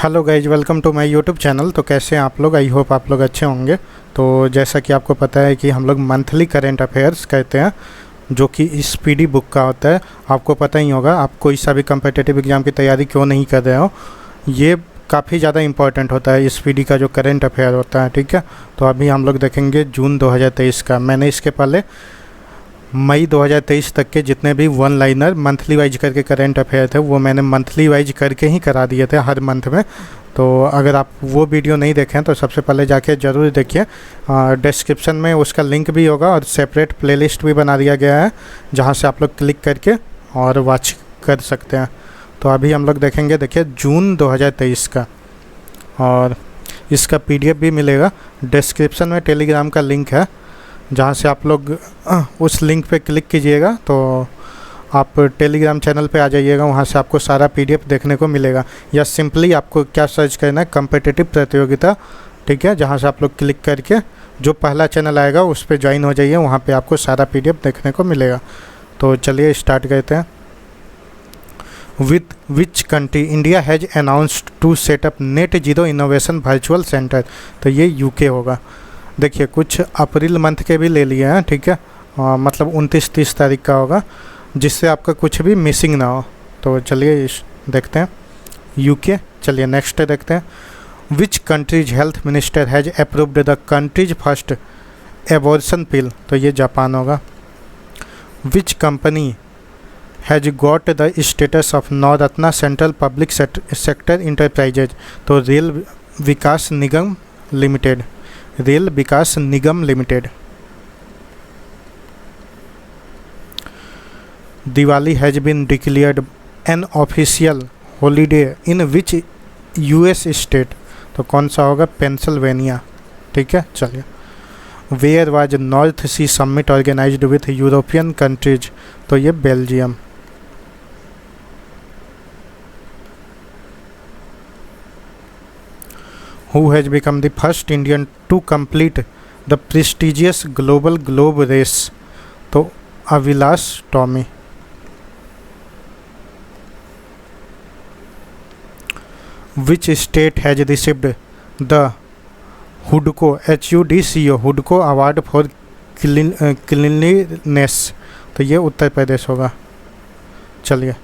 Hello guys, welcome to my YouTube channel. तो कैसे हैं आप लोग? आई होप आप लोग अच्छे होंगे। तो जैसा कि आपको पता है कि हम लोग मंथली करेंट अफेयर्स कहते हैं, जो कि इस पीडी बुक का होता है। आपको पता ही होगा, आप कोई सा भी कम्पिटिटिव एग्ज़ाम की तैयारी क्यों नहीं कर रहे हो, ये काफ़ी ज़्यादा इंपॉर्टेंट होता है इस पीडी का जो करेंट अफेयर होता है। ठीक है, तो अभी हम लोग देखेंगे जून 2023 का। मैंने इसके पहले मई 2023 तक के जितने भी वन लाइनर मंथली वाइज करके करेंट अफेयर थे वो मैंने मंथली वाइज करके ही करा दिए थे हर मंथ में। तो अगर आप वो वीडियो नहीं देखें तो सबसे पहले जाके ज़रूर देखिए। डिस्क्रिप्शन में उसका लिंक भी होगा और सेपरेट प्लेलिस्ट भी बना दिया गया है जहाँ से आप लोग क्लिक करके और वॉच कर सकते हैं। तो अभी हम लोग देखेंगे, देखिए जून 2023 का, और इसका PDF भी मिलेगा। डिस्क्रिप्शन में टेलीग्राम का लिंक है जहाँ से आप लोग उस लिंक पे क्लिक कीजिएगा तो आप टेलीग्राम चैनल पे आ जाइएगा। वहाँ से आपको सारा PDF देखने को मिलेगा, या सिंपली आपको क्या सर्च करना है, कम्पिटिटिव प्रतियोगिता। ठीक है, जहाँ से आप लोग क्लिक करके जो पहला चैनल आएगा उस पर ज्वाइन हो जाइए, वहाँ पे आपको सारा PDF देखने को मिलेगा। तो चलिए स्टार्ट करते हैं। With which country India has announced to setup net zero innovation virtual centre. तो ये UK होगा। देखिए कुछ अप्रैल मंथ के भी ले लिए हैं, ठीक है, मतलब 29-30 तारीख का होगा, जिससे आपका कुछ भी मिसिंग ना हो। तो चलिए देखते हैं UK। चलिए नेक्स्ट देखते हैं। Which country's health minister has approved the country's first abortion pill. तो ये जापान होगा। Which company has got the status of Navratna central public sector enterprises. तो Rail Vikas Nigam Limited, Rail Vikas Nigam Limited. Diwali has been declared an official holiday in which US state. तो कौन सा होगा? Pennsylvania. ठीक है, चलिए। Where was North Sea summit organised with European countries. तो ये Belgium. Who has become the first Indian to complete the prestigious global globe race? तो Avilash Tommy. Which state has received the HUDCO HUDCO award for cleanliness? तो ये उत्तर प्रदेश होगा। चलिए।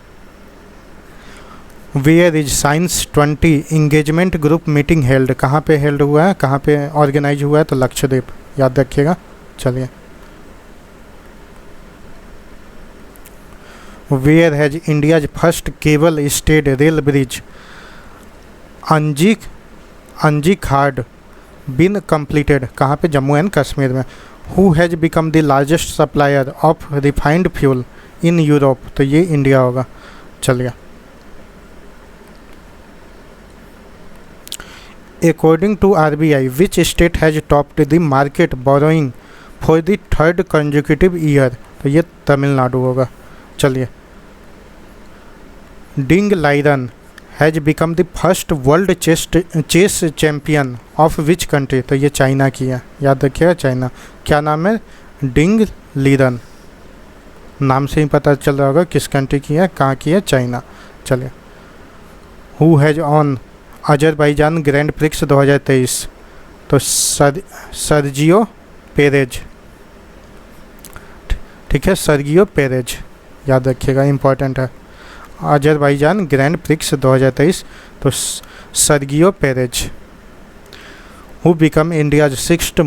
Where is science 20 engagement group meeting held. कहाँ पे held हुआ है, कहाँ पे ऑर्गेनाइज हुआ है? तो लक्षद्वीप, याद रखिएगा। चलिए। Where has India's first cable stayed rail bridge Anji Khad bin completed. कहाँ पे? जम्मू एंड कश्मीर में। Who has become the largest supplier of refined fuel in Europe. तो ये इंडिया होगा। चलिए। According to RBI, which state has topped the market borrowing for the third consecutive year? तो ये तमिलनाडु होगा। चलिए। Ding Liren has become the first world chess champion of which country. तो ये चाइना की है, याद रखिएगा, चाइना। क्या नाम है? डिंग लीरन। नाम से ही पता चल रहा होगा किस कंट्री की है, कहाँ की है, चाइना। चलिए। Who has on Azerbaijan grand prix 2023। तो सर्जियो पेरेज। ठीक है, सर्गियो पेरेज, याद रखिएगा, इंपॉर्टेंट है। अजरबैजान ग्रैंड प्रिक्स 2023, तो Sergio Perez. Who become India's 6th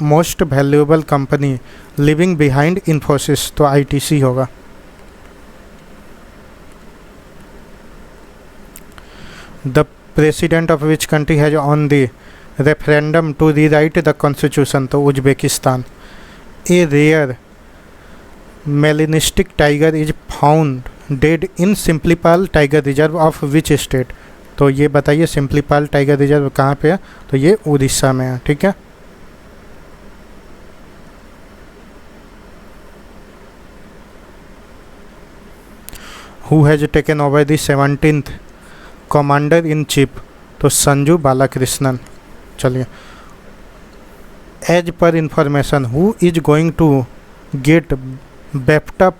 most valuable company living behind Infosys. तो ITC होगा। The president of which country has won the referendum to rewrite the constitution. तो Uzbekistan. A rare melanistic tiger is found dead in Similipal tiger reserve of which state. तो ये बताइए, सिम्पलीपाल tiger reserve कहाँ पे है? तो ये उड़ीसा में है। ठीक है। Who has taken over the 17th commander in chief. तो संजू बालाकृष्णन। चलिए। As per information, who is going to get BAFTA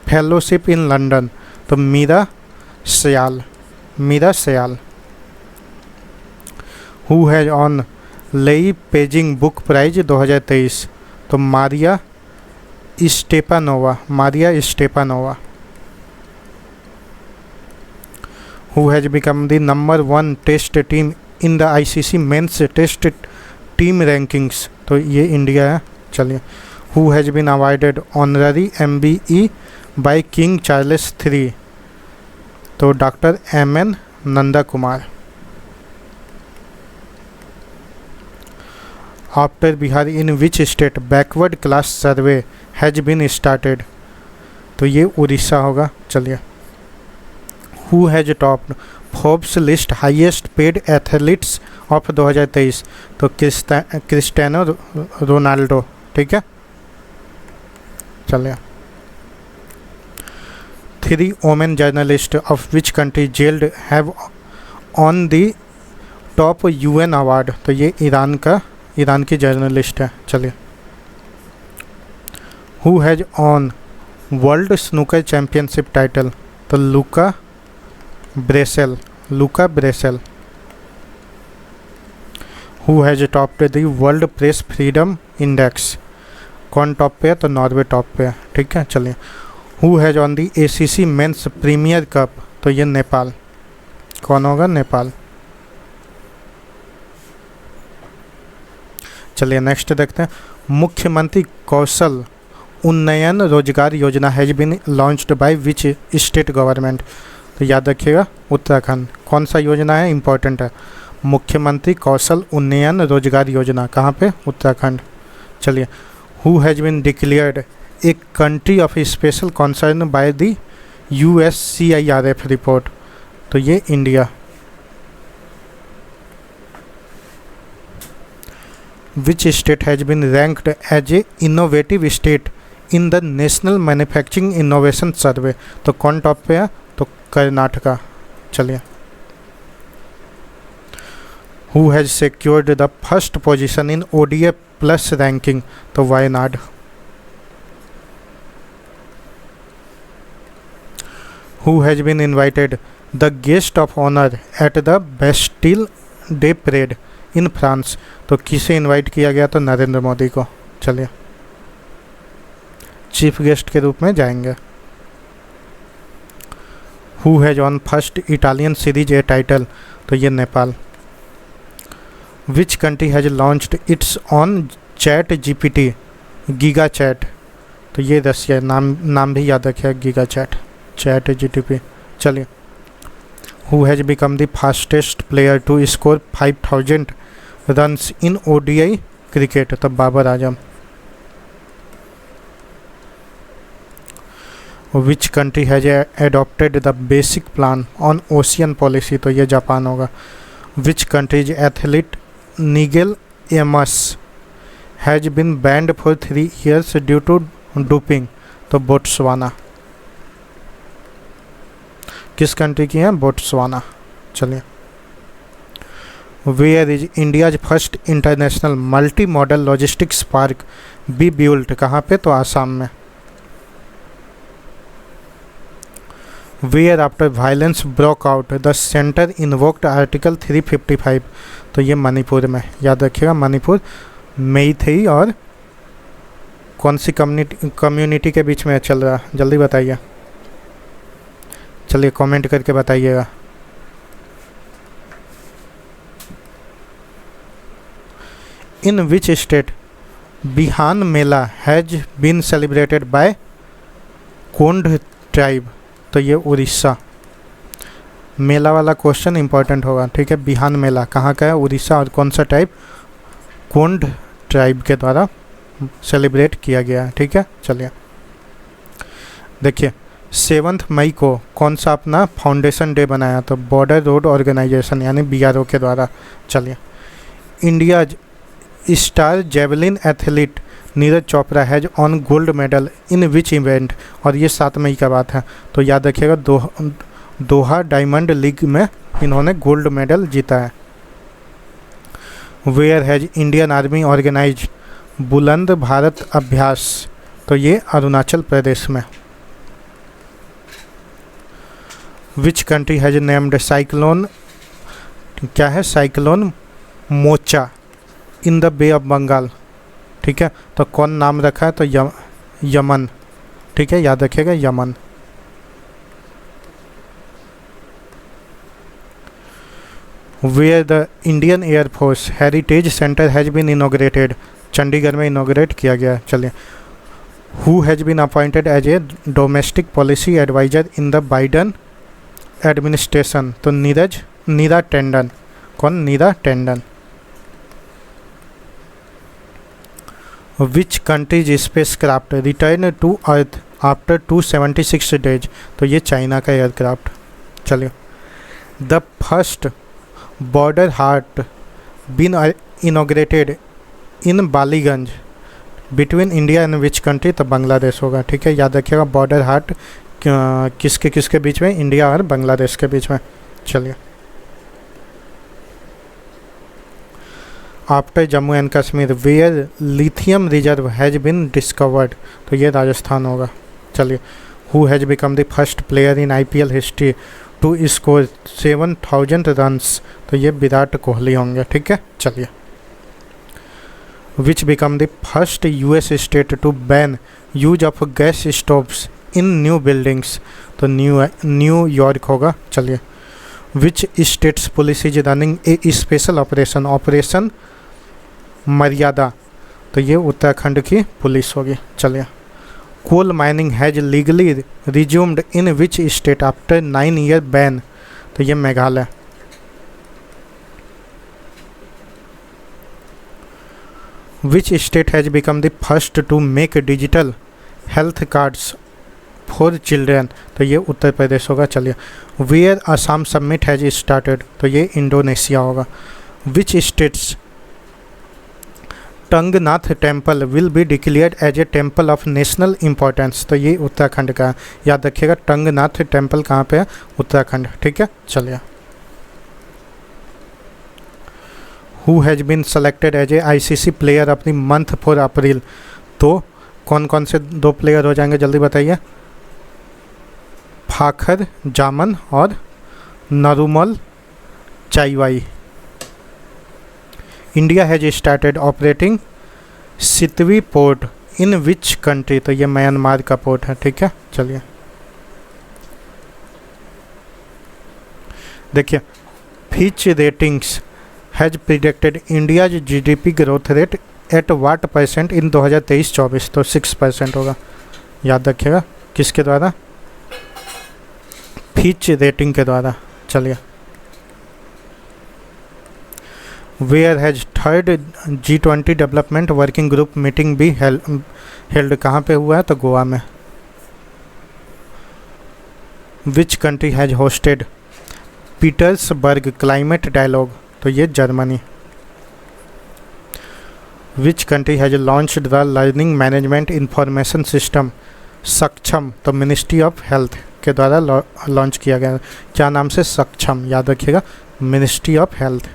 fellowship in London. तो Meera Syal. Who has won Leipzig book prize 2023? तो Maria Stepanova. Who has become the number 1 test team in the ICC men's test team rankings? तो ये India है। चलिए, who has been awarded honorary MBE by king Charles III? तो doctor MN Nanda Kumar. After Bihar in which state backward class survey has been started? तो ये उड़ीसा होगा। चलिए, who has topped Forbes list highest paid athletes of 2023? तो Cristiano Ronaldo. ठीक है, चलिए, 3 women journalist of which country jailed have won the top UN award? तो ये ईरान की जर्नलिस्ट है। चलिए, who has won world snooker championship title? तो Luca ब्रेसेल। Who has topped the world press freedom index? कौन टॉप पे है? तो नॉर्वे टॉप पे है। ठीक है, चलिए, who has won the ACC men's premier cup? तो ये नेपाल। कौन होगा? नेपाल। चलिए, नेक्स्ट देखते हैं। मुख्यमंत्री कौशल Unnayan Rozgar Yojana has been launched by which state government? तो याद रखिएगा, उत्तराखंड। कौन सा योजना है? इंपॉर्टेंट है। मुख्यमंत्री कौशल उन्नयन रोजगार योजना कहाँ पे? उत्तराखंड। चलिए, who has been declared a country of special concern by the USCIRF report? तो ये India. Which state has been ranked as a innovative state in the national manufacturing innovation survey? तो कौन टॉप पे है? तो कर्नाटका। चलिए, who has secured the first position in ODI plus ranking? तो Wayanad. Who has been invited the guest of honour at the Bastille Day parade in France? तो किसे invite किया गया? तो नरेंद्र मोदी को। चलिए, चीफ गेस्ट के रूप में जाएंगे। Who has won first Italian series A title? तो ये Nepal. Which country has launched its own chat GPT Giga Chat? तो ये रसिया। नाम भी याद रखिए, गीगा चैट GTP। चलिए, who has become the fastest player to score 5000 runs in ODI cricket? तो Babar Azam. Which country has adopted the basic plan on ocean policy? तो ये जापान होगा। Which country's athlete Nigel AIIMS has been banned for 3 years due to doping? तो Botswana. किस country की है? Botswana. चलिए, where is India's first international multi modal logistics park be built? कहाँ पे? तो आसाम में। Where after violence broke out the centre invoked article 355? तो ये मणिपुर में। याद रखिएगा, मणिपुर मेइतेई और कौन सी कम्युनिटी के बीच में चल रहा? जल्दी बताइए। चलिए, कमेंट करके बताइएगा। In which state Bihan Mela has been celebrated by Kondh tribe? तो ये उड़ीसा। मेला वाला क्वेश्चन इंपॉर्टेंट होगा। ठीक है, बिहान मेला कहाँ का है? उड़ीसा। और कौन सा टाइप? कोंड ट्राइब के द्वारा सेलिब्रेट किया गया है। ठीक है, चलिए, देखिए, 7 मई को कौन सा अपना फाउंडेशन डे बनाया? तो बॉर्डर रोड ऑर्गेनाइजेशन यानी BRO के द्वारा। चलिए, India star javelin athlete Neeraj Chopra has on gold medal in which event? और ये 7 मई का बात है। तो याद रखिएगा, दोहा डायमंड लीग में इन्होंने गोल्ड मेडल जीता है। Where has Indian army organise Buland Bharat अभ्यास? तो ये अरुणाचल प्रदेश में। Which country has named cyclone? क्या है? Cyclone Mocha in the Bay of Bengal, ठीक है। तो कौन नाम रखा है, तो यमन, ठीक है, याद रखिएगा Yemen. Where the Indian air force heritage centre has been inaugurated, Chandigarh में इनॉग्रेट किया गया। चलिए, who has been appointed as a domestic policy adviser in the Biden administration, तो नीरा टेंडन, कौन, Neera Tanden. Which country's spacecraft return to earth after 276 days, तो ये China का aircraft. चलिए, the first border haat been inaugurated in Ballygunge between India and which country, तो बांग्लादेश होगा, ठीक है, याद रखिएगा। बॉर्डर हाट किसके किसके बीच में, इंडिया और बांग्लादेश के बीच में। चलिए, after Jammu and Kashmir where lithium reserve has been discovered, तो ये राजस्थान होगा। चलिए, who has become the first player in IPL history to score 7000 runs, तो ये विराट कोहली होंगे, ठीक है। चलिए, which become the first US state to ban use of gas stoves in new buildings, तो न्यूयॉर्क होगा। चलिए, which state's police is running a special operation Maryada, तो ये उत्तराखंड की पुलिस होगी। चलिए, coal mining has legally resumed in which state after 9 year ban, तो ये Meghalaya. Which state has become the first to make digital health cards for children, तो ये उत्तर प्रदेश होगा। चलिए, where ASEAN summit has started, तो ये इंडोनेशिया होगा। Which state's Tungnath temple will be declared as a temple of national importance, तो ये उत्तराखंड का है, याद रखिएगा। टंगनाथ टेम्पल कहाँ पे है, उत्तराखंड, ठीक है। चलिए, who has been selected as a ICC player of the month for April, तो कौन कौन से 2 प्लेयर हो जाएंगे, जल्दी बताइए। फाखर जामन और Naruemol Chaiwai. India has started operating Sittwe port in which country, तो ये म्यांमार का पोर्ट है, ठीक है। चलिए, देखिए, Fitch ratings has predicted India's GDP growth rate at what % इन 2023-24, तो 6% होगा, याद रखिएगा। किसके द्वारा, फिच रेटिंग के द्वारा। चलिए, where has third G20 development working group meeting भी हेल्ड, कहाँ पे हुआ है, तो गोवा में। Which country has hosted Petersberg climate dialogue, तो ये Germany. Which country has launched the learning management information system Saksham, तो मिनिस्ट्री ऑफ हेल्थ के द्वारा लॉन्च किया गया। क्या नाम से, सक्षम, याद रखिएगा, ministry of health.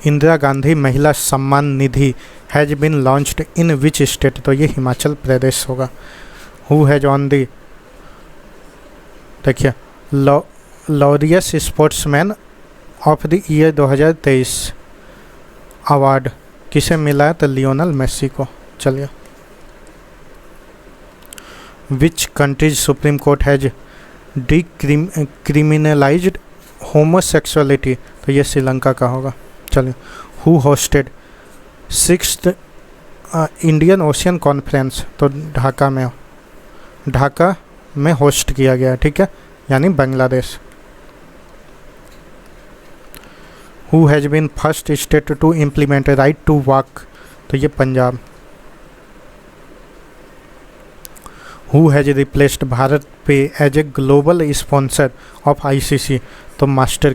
Indira Gandhi Mahila Samman Nidhi has been launched in which state, तो ये हिमाचल प्रदेश होगा। हु हैज ऑन दी, देखिए, Laureus sportsman of the year 2023 award किसे मिला है, तो लियोनल मेसी को। चलिए, which country's supreme court has decriminalised homosexuality, तो ये श्रीलंका का होगा। चलिए, who hosted 6th Indian Ocean conference, तो ढाका में होस्ट किया गया, ठीक है, यानी Bangladesh. Who has been first state to implement right to walk, तो ये Punjab. Who has replaced Bharat Pe as a global sponsor of ICC, तो मास्टर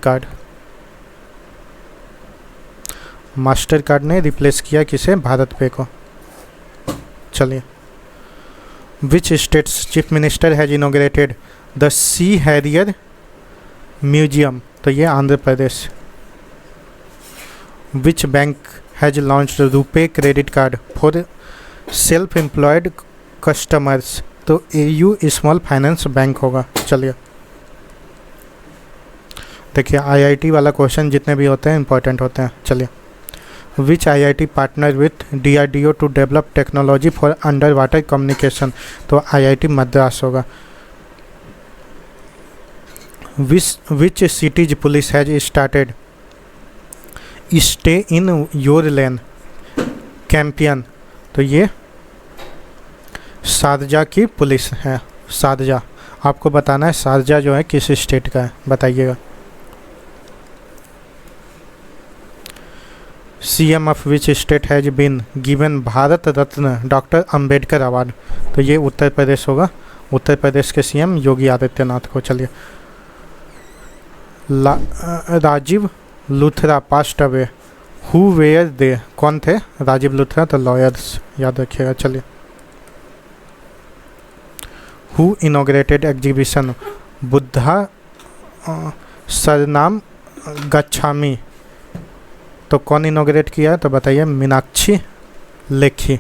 कार्ड ने रिप्लेस किया किसे, भारत पे को। चलिए, which state's chief minister has inaugurated the sea harrier museum, तो ये Andhra Pradesh. Which bank has launched RuPay credit card for self employed customers, तो AU small finance bank होगा। चलिए, देखिए आईआईटी वाला क्वेश्चन जितने भी होते हैं इंपॉर्टेंट होते हैं। चलिए, which IIT partner with DRDO to develop technology for under water communication, तो आईआईटी मद्रास होगा। Which city's police has started stay in your lane campaign, तो ये शारजा की पुलिस है। शारजा, आपको बताना है शारजा जो है किस स्टेट का है, बताइएगा। CM of which state has been given Bharat Ratna doctor Ambedkar award, तो ये उत्तर प्रदेश होगा। उत्तर प्रदेश के सीएम योगी आदित्यनाथ को। चलिए, Rajiv Luthra passed away, who were they, कौन थे राजीव लुथरा, तो लॉयर्स, याद रखिएगा। चलिए, who inaugurated exhibition Buddha Saranam Gacchami, तो कौन इनॉग्रेट किया है, तो बताइए Meenakshi Lekhi.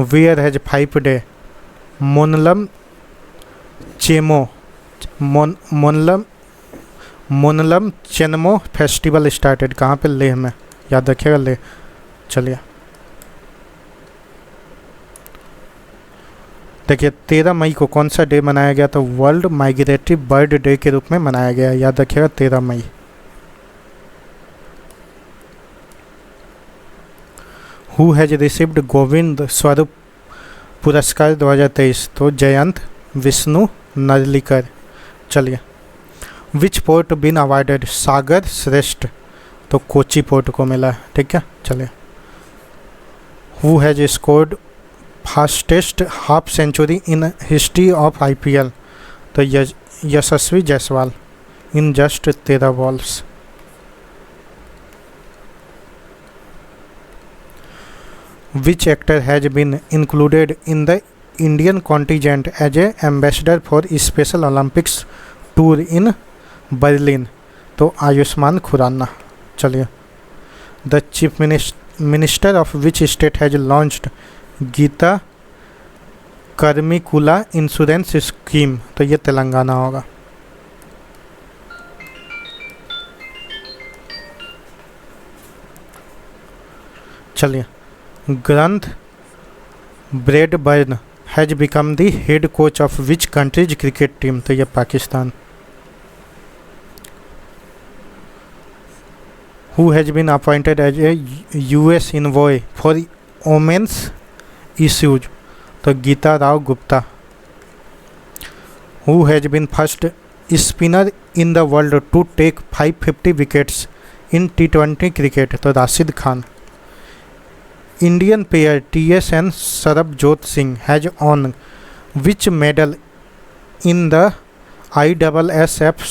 Where has 5 day Monlam Chenmo Monlam Chenmo festival started, कहाँ पे, लेह में, याद रखिएगा लेह। चलिए, देखिए 13 मई को कौन सा डे मनाया गया, तो वर्ल्ड माइग्रेटरी बर्ड डे के रूप में मनाया गया, याद रखिएगा 13 मई। Who has received Govind Swarup पुरस्कार 2023, तो जयंत विष्णु नरलिकर। चलिए, विच पोर्ट बीन अवार्डेड सागर श्रेष्ठ, तो कोची पोर्ट को मिला है। ठीक है, चलिए, who has scored fastest half century in history of IPL, तो Yashasvi Jaiswal in just 13 balls. Which actor has been included in the Indian contingent as a ambassador for special Olympics tour in Berlin, तो आयुष्मान खुराना। चलिए, the chief minister of which state has launched Geetha Karmikula insurance scheme, तो ये तेलंगाना होगा। चलिए, Grant Bradburn has become the head coach of which countries cricket team, तो ये Pakistan. Who has been appointed as a US envoy for women's issues, तो Geeta Rao Gupta. Who has been first spinner in the world to take 550 wickets in T20 cricket, तो Rashid Khan. Indian pair TS and Sarabjot Singh has won which medal in the ISSF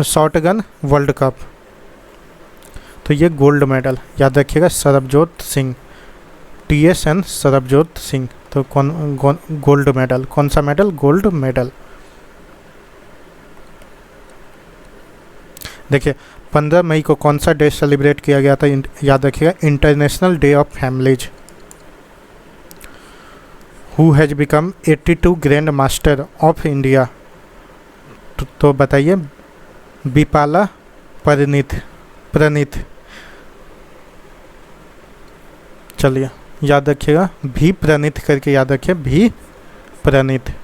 shotgun world cup, तो ये gold medal, याद रखिएगा Sarabjot Singh, TS and Sarabjot Singh, तो कौन gold medal, कौन सा medal, gold medal. देखिए 15 मई को कौन सा डे सेलिब्रेट किया गया था, याद रखिएगा international day of families. Who has become 82 grand master of India, तो बताइए बिपाला प्रणीत। चलिए, याद रखिएगा भी प्रणीत करके याद रखिए, भी Praneet.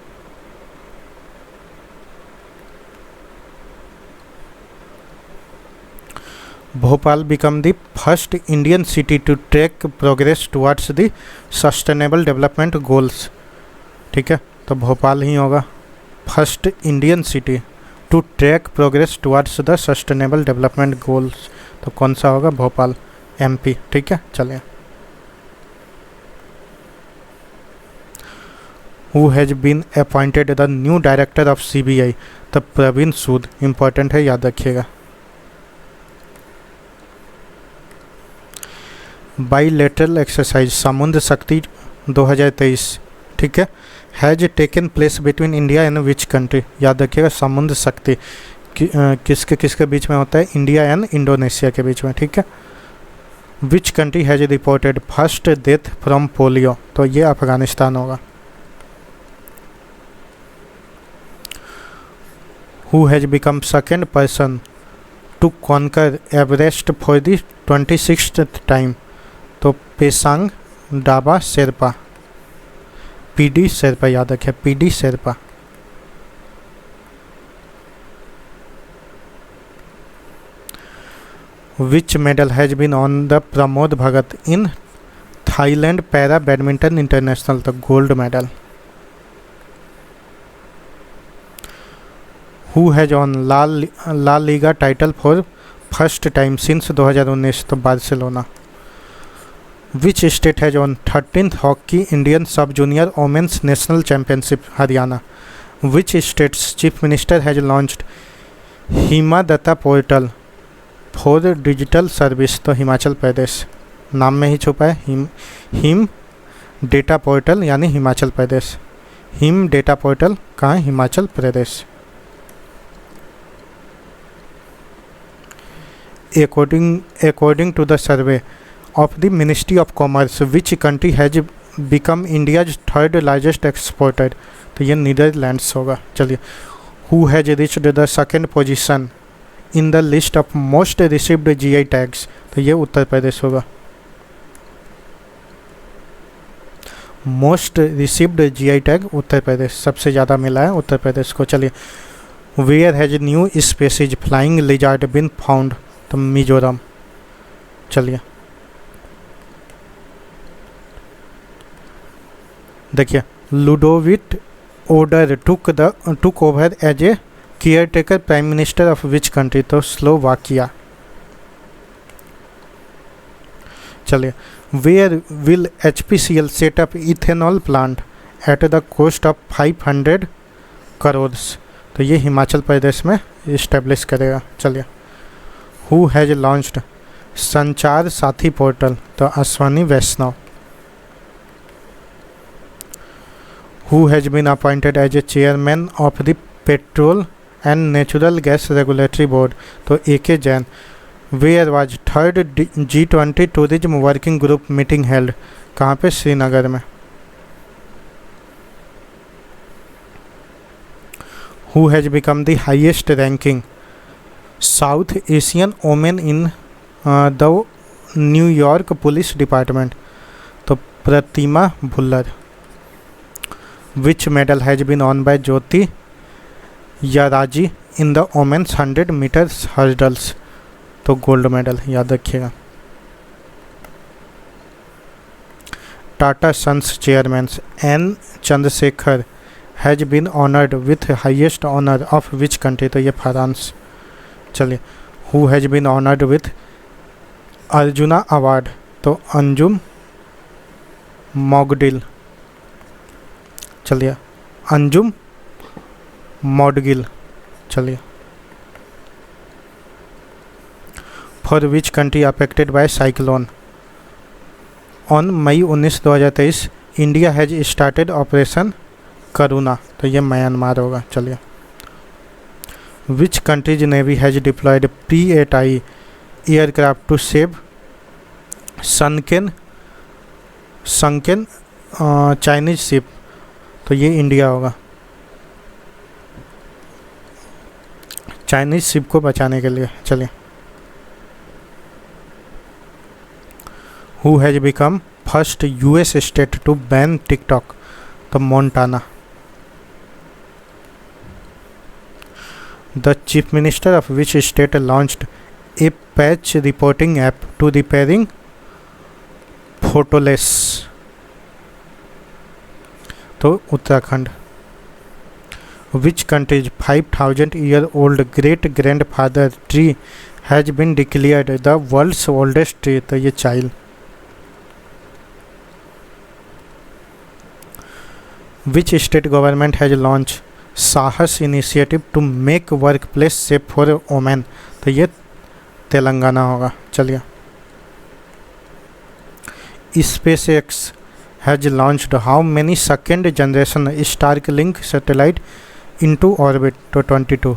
Bhopal become the first Indian city to track progress towards the sustainable development goals. ठीक है, तो भोपाल ही होगा first Indian city to track progress towards the sustainable development goals, तो कौन सा होगा, भोपाल, MP। ठीक है, चलिए, who has been appointed the new director of CBI, तो प्रवीण सूद, इंपॉर्टेंट है, याद रखिएगा। बाईलेटरल एक्सरसाइज समुद्र शक्ति 2023, ठीक है, has taken place between India and which country, याद रखिएगा समुद्र शक्ति किसके किसके बीच में होता है, इंडिया एंड इंडोनेशिया के बीच में। ठीक है, which country has reported first death from polio, तो ये अफगानिस्तान होगा। Who has become second person to conquer Everest for the 26th time. तो पेसांग डाबा शेरपा, पीडी शेरपा, याद रखें PD Sherpa. Which medal has been won the Pramod Bhagat in Thailand para badminton international. तो gold medal. Who has won La Liga title for first time since 2019। तो Barcelona. Which state has on 13th hockey Indian sub junior women's national championship. Haryana. Which state's chief minister has launched Hima Datta portal for digital service. तो हिमाचल प्रदेश। नाम में ही छुपा है him data portal यानी Himachal Pradesh. Him data portal कहाँ है? Himachal Pradesh. According to the survey of the Ministry of Commerce, which country has become India's third largest exporter? तो ये नीदरलैंड्स होगा। चलिए। Who has reached the second position in the list of most received GI tags? तो ये उत्तर प्रदेश होगा। Most received GI tag Uttar Pradesh, सबसे ज़्यादा मिला है उत्तर प्रदेश को। चलिए। Where has new species flying lizard been found? तो मिजोरम। चलिए देखिए। Ludovit Odor took over as a caretaker prime minister of which country? तो स्लोवाकिया। चलिए। Where will HPCL set up ethanol plant at the cost of 500 crore? तो ये हिमाचल प्रदेश में establish करेगा। चलिए। हु हैज लॉन्च्ड संचार साथी पोर्टल? तो Ashwini Vaishnaw. Who has been appointed as a chairman of the petroleum and natural gas regulatory board? तो AK Jain. Where was third G20 tourism working group meeting held? कहाँ पे? श्रीनगर में। Who has become the highest ranking South Asian women in the New York police department? तो Pratima Bhullar. Which medal has been won by Jyothi Yarraji in the women's 100 metres hurdles? तो gold medal, याद रखिएगा। Tata Sons chairman N Chandrasekhar has been honoured with highest honour of which country? तो ये France. चलिए। Who has been honoured with Arjuna award? तो अंजुम मौडगिल। चलिए। अंजुम मौडगिल। चलिए। For which country affected by cyclone? On May 19, 2023 India has started operation Karuna. तो ये Myanmar होगा। चलिए। Which country's navy has deployed P-8I aircraft to save sunken Chinese ship? तो ये India होगा, चाइनीज शिप को बचाने के लिए। चलिए। Who has become first US state to ban TikTok? तो Montana. The chief minister of which state launched a patch reporting app to repairing potholes? तो Uttarakhand. Which country's 5000 year old great grandfather tree has been declared the world's oldest tree? तो ये Chile. Which state government has launch Saahas initiative to make workplace safe for women? तो ये तेलंगाना होगा। चलिए। SpaceX has launched how many second generation Starlink satellite into orbit? to 22.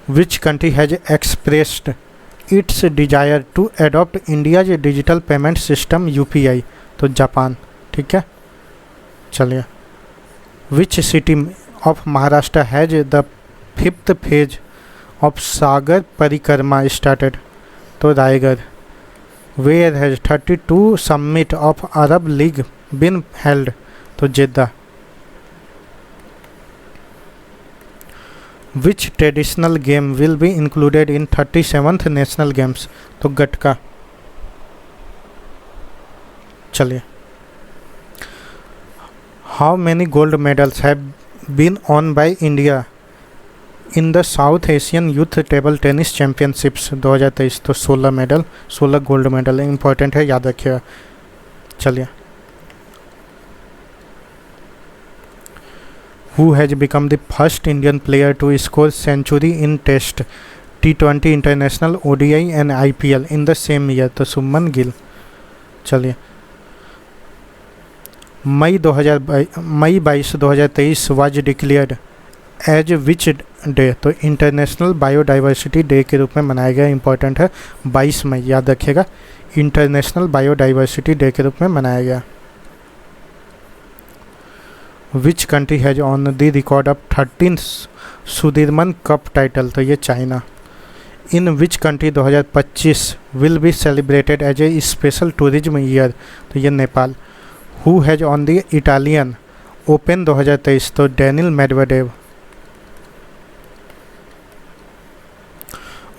Which country has expressed its desire to adopt India's digital payment system UPI? तो Japan. ठीक है। चलिए। Which city of Maharashtra has the 5th phase of Sagar Parikrama started? तो Raigad. Where has 32 summit of Arab League been held? तो Jeddah. Which traditional game will be included in 37th national games? तो गटका। चलिए, how many gold medals have been won by India in the South Asian youth table tennis championships 2023? तो 16 medal, 16 gold medal important है, याद रखिएगा। चलिए, who has become the first Indian player to score century in test, T20 international, ODI and IPL in the same year? तो शुभमन गिल। चलिए, May 22 2023 was declared as which day? तो international biodiversity day के रूप में मनाया गया, इंपॉर्टेंट है, 22 मई, याद रखिएगा, इंटरनेशनल बायोडाइवर्सिटी डे के रूप में मनाया गया। Which country has won the record of 13th Sudirman cup title? तो ये China. In which country 2025 will be celebrated as a special tourism year? तो ये Nepal. Who has won the Italian open 2023? तो Daniil Medvedev.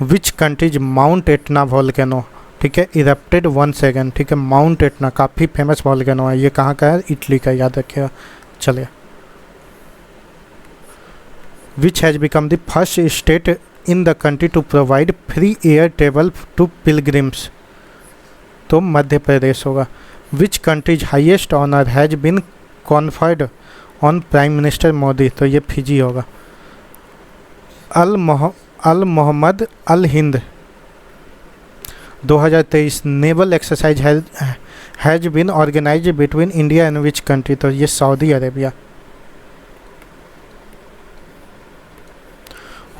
Which country's Mount Etna volcano, ठीक है, erupted once again, ठीक है, Mount Etna काफ़ी फेमस वॉल्केनो है, ये कहाँ का है? इटली का, याद रखिएगा। चलिए, which has become the first state in the country to provide free air travel to pilgrims? तो मध्य प्रदेश होगा। Which country's highest honour has been conferred on prime minister Modi? तो ये फिजी होगा। Al Mohammed Al Hind 2023 naval exercise has been organized between India and which country? तो ये Saudi Arabia.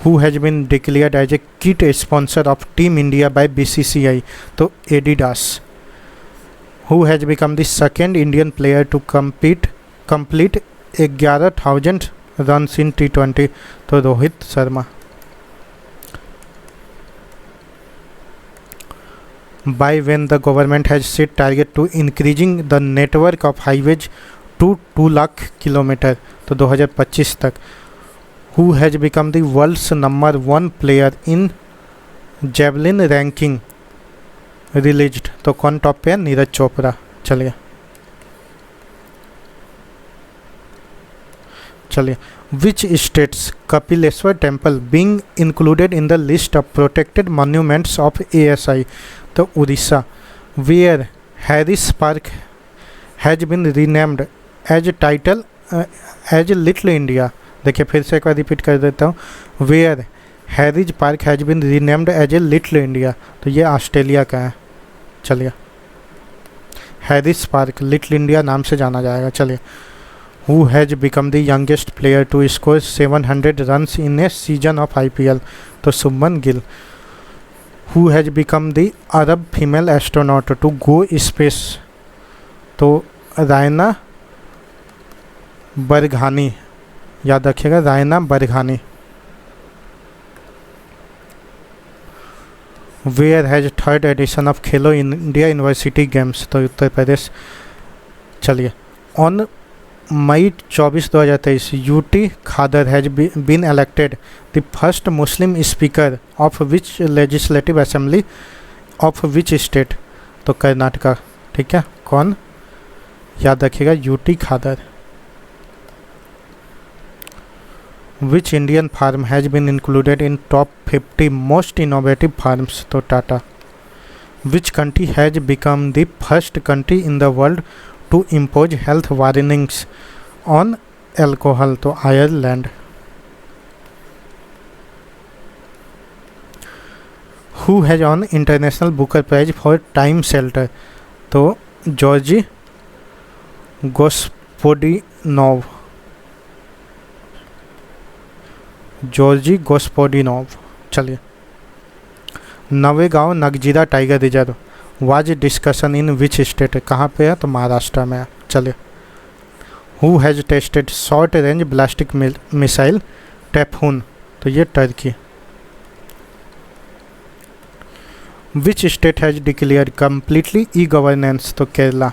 Who has been declared as a kit sponsor of team India bye BCCI? तो Adidas. Who has become the second Indian player to complete 11,000 runs in T20? तो Rohit Sharma. By when the government has set target to increasing the network of highways to 2 lakh kilometer? तो 2025 तक। Who has become the world's number 1 player in javelin ranking released? तो कौन top पे है? नीरज चोपड़ा। चलिए, which states Kapileshwar temple being included in the list of protected monuments of ASI? तो Orissa. Where Harris Park has been renamed as title as Little India? देखिए, फिर से एक बार रिपीट कर देता हूँ। Where Harris Park has been renamed as a Little India? तो ये ऑस्ट्रेलिया का है। चलिए, हैरिस पार्क लिटिल इंडिया नाम से जाना जाएगा। चलिए, who has become the youngest player to score 700 runs in a season of IPL? तो Shubman Gill. Who has become the Arab female astronaut to go space? तो रायना बरघानी, याद रखिएगा, रायना बरघानी। Where has third edition of Khelo India university games? तो उत्तर प्रदेश। चलिए, on May 24 2023 UT Khader has been elected the first Muslim speaker of which legislative assembly of which state? तो कर्नाटका। ठीक है, कौन? याद रखिएगा, UT Khadar. Which Indian firm has been included in top 50 most innovative firms? तो Tata. Which country has become the first country in the world to impose health warnings on alcohol? तो Ireland. Who has won international Booker Prize for Time Shelter? तो Georgi Gospodinov. चलिए, Navegaon Nagzira tiger reserve was discussion in which state? कहाँ पे है? तो महाराष्ट्र में है। चलिए, who has tested short range ballistic missile typhoon, तो ये Turkey. Which state has declared completely e governance, तो Kerala.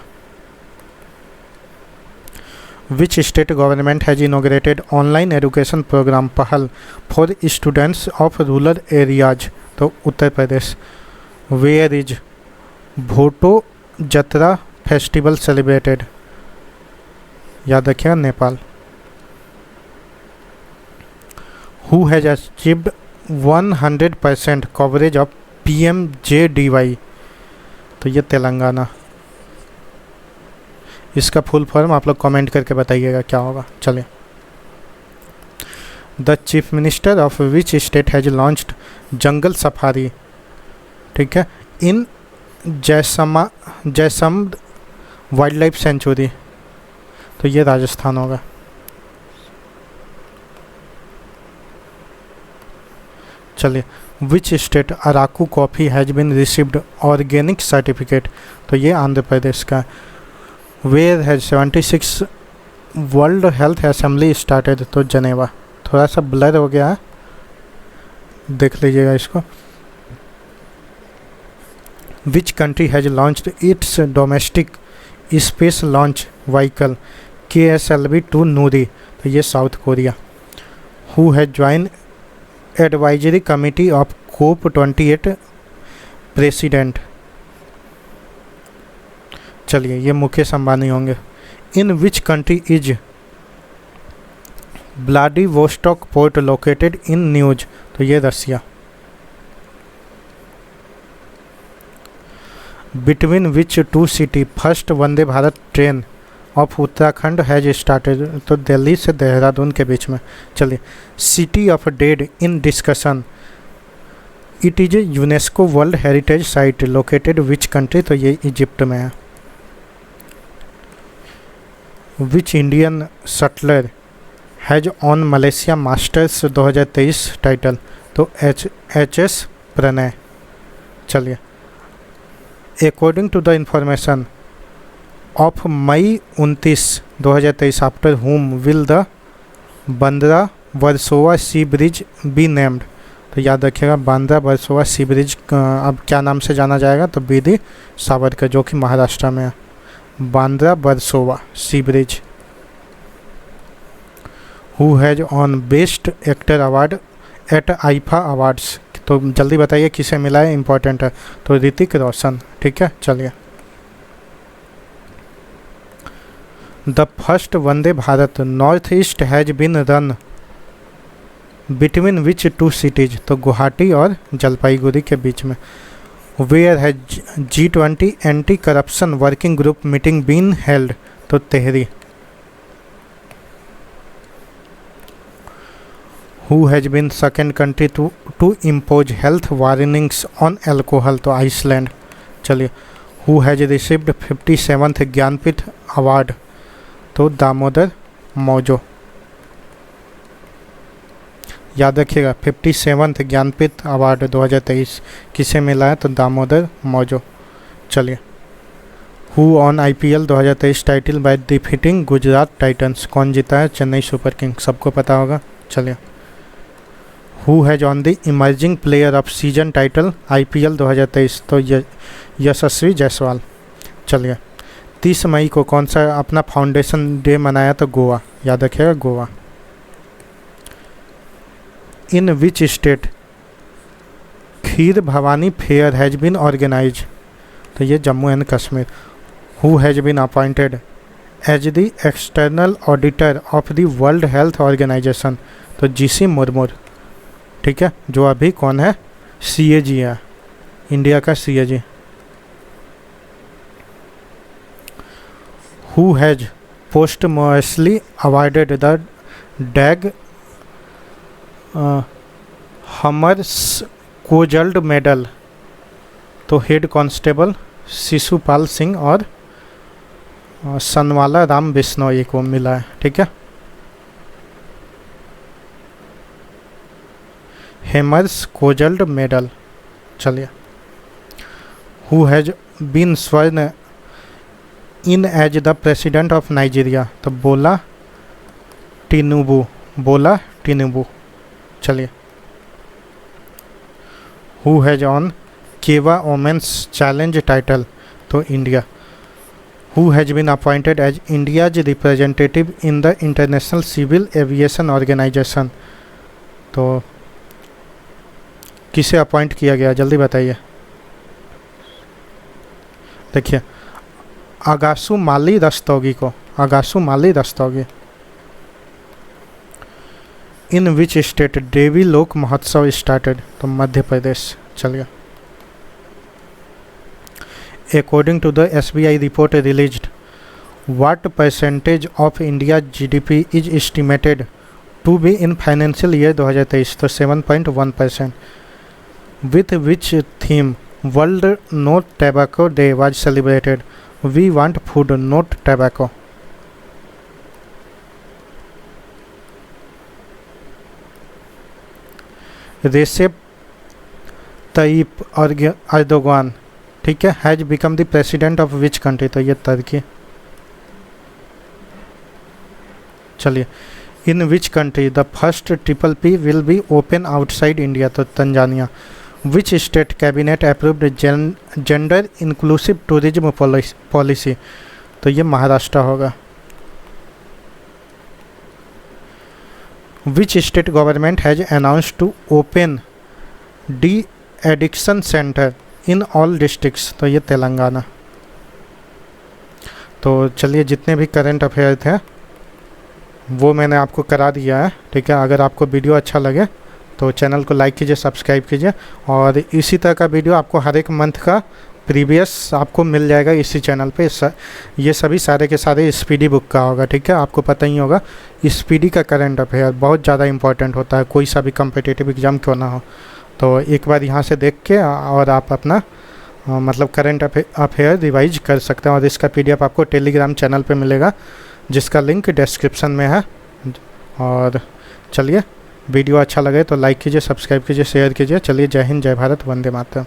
Which state government has inaugurated online education program Pahal for students of rural areas, तो Uttar Pradesh. Where is Bhoto Jatra festival celebrated, याद रखिएगा Nepal. Who has achieved 100% coverage of PMJDY, तो ये तेलंगाना। इसका full form आप लोग comment करके बताइएगा क्या होगा। चलिए, the chief minister of which state has launched jungle safari, ठीक है, in Jaisam wild life sanctuary, तो ये राजस्थान होगा। चलिए, which state Araku coffee has been received organic certificate, तो ये आंध्र प्रदेश का। Where has 76 world health assembly started, तो जनेवा। थोड़ा सा ब्लर हो गया है, देख लीजिएगा इसको। Which country has launched its domestic space launch vehicle KSLV-2 Nuri, तो ये South Korea. Who has join advisory committee of COP28 president, चलिए ये मुकेश अंबानी होंगे। In which country is Vladivostok port located in news, तो ये Russia. Between which two city first Vande Bharat train of Uttarakhand has started, तो दिल्ली से देहरादून के बीच में। चलिए, city of dead in discussion, it is UNESCO world heritage site located which country, तो ये इजिप्ट में है। Which Indian shuttler has won Malaysia masters 2023 title, तो HS प्रणय। चलिए, according to the information of May 29, 2023 after whom will the Bandra Versova sea bridge be named, तो याद रखिएगा Bandra Versova sea bridge अब क्या नाम से जाना जाएगा, तो BD सावरकर, जो कि महाराष्ट्र में है। Bandra Versova sea bridge. Who has won best actor award at IIFA awards, तो जल्दी बताइए किसे मिला है, इंपॉर्टेंट है, तो ऋतिक रोशन, ठीक है। चलिए, the first Vande Bharat north east has been run between which two cities, तो गुवाहाटी और जलपाईगुड़ी के बीच में। Where has G20 anti corruption working group meeting been held, तो Tehri. Who has been second country to impose health warnings on alcohol, तो Iceland. चलिए, who has received 57th Jnanpith award, तो दामोदर मौजो। याद रखिएगा 57th ज्ञानपीठ अवार्ड 2023 किसे मिला है, तो दामोदर मौजो। चलिए, who on IPL 2023 title by defeating Gujarat Titans, कौन जीता है, चेन्नई सुपर किंग्स, सबको पता होगा। चलिए, who has won the emerging player off season title IPL 2023, तो यशस्वी जायसवाल। चलिए, 30 मई को कौन सा अपना फाउंडेशन डे मनाया, तो गोवा, याद रखिएगा Goa. In which state Kheer Bhawani fair has been organize, तो ये Jammu and Kashmir. Who has been appointed as the external auditor of the world health organization, तो GC मुर्मू, ठीक है, जो अभी कौन है, CAG है, इंडिया का CAG। Who has posthumously awarded the Dag Hammarskjold medal, तो हेड कांस्टेबल शिशुपाल सिंह और सनवाला राम बिश्नोई को मिला है, ठीक है। Hammarskjold medal. चलिए, who has been sworn in as the president of Nigeria, तो बोला टिनुबू। चलिए, who has won CAVA women's challenge title, तो India. Who has been appointed as India's representative in the international civil aviation organization, तो किसे appoint किया गया, जल्दी बताइए। देखिए, आगासु माली रस्तोगी। इन विच स्टेट देवी लोक महोत्सव स्टार्टेड, तो मध्य प्रदेश। चलिए, according to the SBI report released, what percentage of India GDP is estimated to be in financial year 2023, तो 7.1%। With which theme world no tobacco day was celebrated, we want food not tobacco. Recep Tayyip Erdogan, ठीक है, has become the president of which country, तो ये तुर्की। चलिए, in which country the first PPP will be open outside India, तो Tanzania. Which state cabinet approved gender inclusive tourism policy, तो ये महाराष्ट्र होगा। Which state government has announced to open de addiction centre in all districts, तो ये तेलंगाना। तो चलिए, जितने भी करंट अफेयर थे वो मैंने आपको करा दिया है, ठीक है। अगर आपको वीडियो अच्छा लगे तो चैनल को लाइक कीजिए, सब्सक्राइब कीजिए, और इसी तरह का वीडियो आपको हर एक मंथ का प्रीवियस आपको मिल जाएगा इसी चैनल पे। ये सभी सारे के सारे स्पीडी बुक का होगा, ठीक है। आपको पता ही होगा स्पीडी का करंट अफेयर बहुत ज़्यादा इंपॉर्टेंट होता है, कोई सा भी कम्पिटिटिव एग्ज़ाम क्यों ना हो। तो एक बार यहाँ से देख के और आप अपना मतलब करंट अफेयर रिवाइज कर सकते हैं, और इसका PDF आपको टेलीग्राम चैनल पे मिलेगा, जिसका लिंक डिस्क्रिप्शन में है। और चलिए, वीडियो अच्छा लगे तो लाइक कीजिए, सब्सक्राइब कीजिए, शेयर कीजिए। चलिए, जय हिंद, जय भारत, वंदे मातरम।